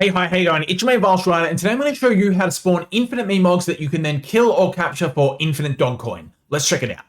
Hey, hi, how you going? It's your mate Palworld, and today I'm going to show you how to spawn infinite Mimogs that you can then kill or capture for infinite dog coin. Let's check it out.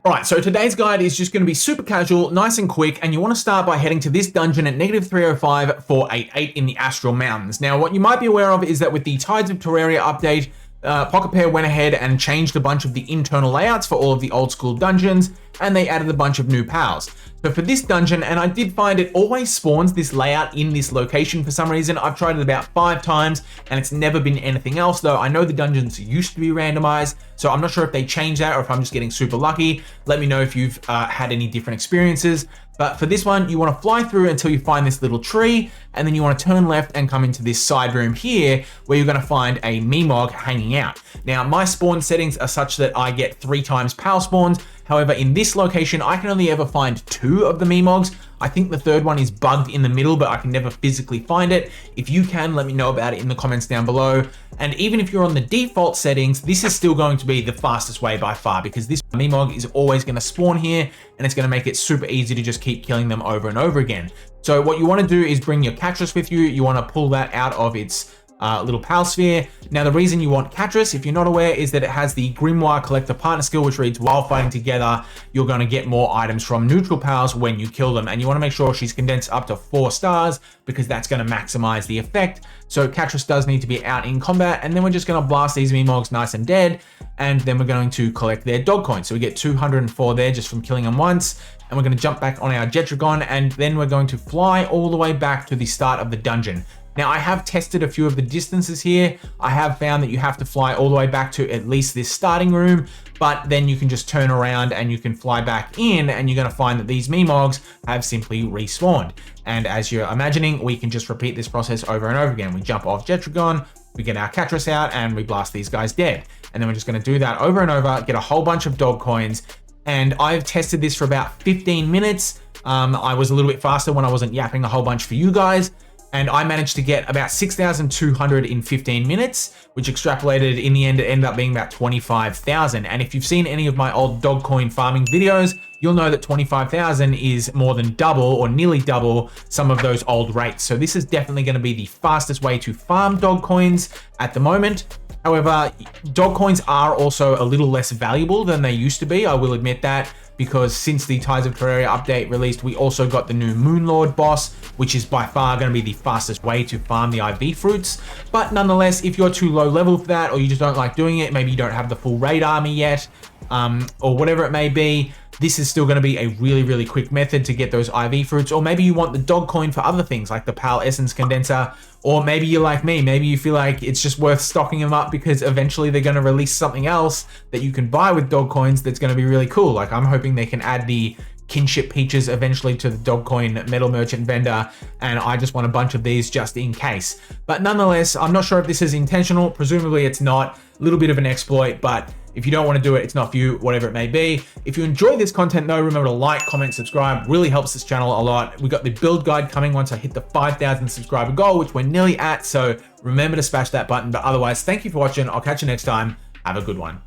Alright, so today's guide is just going to be super casual, nice and quick, and you want to start by heading to this dungeon at -305,488 in the Astral Mountains. Now, what you might be aware of is that with the Tides of Terraria update, Pocket Pair went ahead and changed a bunch of the internal layouts for all of the old school dungeons, and they added a bunch of new pals. So for this dungeon, and I did find it always spawns this layout in this location for some reason. I've tried it about 5 times and it's never been anything else, though I know the dungeons used to be randomized, so I'm not sure if they changed that or if I'm just getting super lucky. Let me know if you've had any different experiences. But for this one, you want to fly through until you find this little tree, and then you want to turn left and come into this side room here where you're going to find a Mimog hanging out. Now, my spawn settings are such that I get 3 times pal spawns. However, in this location, I can only ever find 2 of the Mimogs. I think the third one is bugged in the middle, but I can never physically find it. If you can, let me know about it in the comments down below. And even if you're on the default settings, this is still going to be the fastest way by far, because this Mimog is always going to spawn here, and it's going to make it super easy to just keep killing them over and over again. So what you want to do is bring your Catras with you. You want to pull that out of its little pal sphere. Now, the reason you want Catras, if you're not aware, is that it has the Grimoire Collector Partner skill, which reads, while fighting together, you're going to get more items from neutral pals when you kill them. And you want to make sure she's condensed up to 4 stars, because that's going to maximize the effect. So Catras does need to be out in combat, and then we're just going to blast these Mimogs nice and dead, and then we're going to collect their dog coins. So we get 204 there just from killing them once, and we're going to jump back on our Jetragon, and then we're going to fly all the way back to the start of the dungeon. Now, I have tested a few of the distances here. I have found that you have to fly all the way back to at least this starting room, but then you can just turn around and you can fly back in, and you're going to find that these Mimogs have simply respawned. And as you're imagining, we can just repeat this process over and over again. We jump off Jetragon, we get our Catras out, and we blast these guys dead. And then we're just going to do that over and over, get a whole bunch of dog coins. And I've tested this for about 15 minutes. I was a little bit faster when I wasn't yapping a whole bunch for you guys. And I managed to get about 6,200 in 15 minutes, which extrapolated in the end, it ended up being about 25,000. And if you've seen any of my old dog coin farming videos, you'll know that 25,000 is more than double or nearly double some of those old rates. So this is definitely going to be the fastest way to farm dog coins at the moment. However, dog coins are also a little less valuable than they used to be. I will admit that, because since the Tides of Terraria update released, we also got the new Moonlord boss, which is by far going to be the fastest way to farm the IV fruits. But nonetheless, if you're too low level for that, or you just don't like doing it, maybe you don't have the full raid army yet, or whatever it may be, this is still going to be a really, really quick method to get those IV fruits. Or maybe you want the dog coin for other things like the Pal Essence Condenser, or maybe you're like me, maybe you feel like it's just worth stocking them up because eventually they're going to release something else that you can buy with dog coins that's going to be really cool. Like, I'm hoping they can add the kinship peaches eventually to the dog coin metal merchant vendor, and I just want a bunch of these just in case. But nonetheless, I'm not sure if this is intentional. Presumably it's not. A little bit of an exploit, but if you don't want to do it, it's not for you, whatever it may be. If you enjoy this content though, remember to like, comment, subscribe. Really helps this channel a lot. We got the build guide coming once I hit the 5,000 subscriber goal, which we're nearly at. So remember to smash that button. But otherwise, thank you for watching. I'll catch you next time. Have a good one.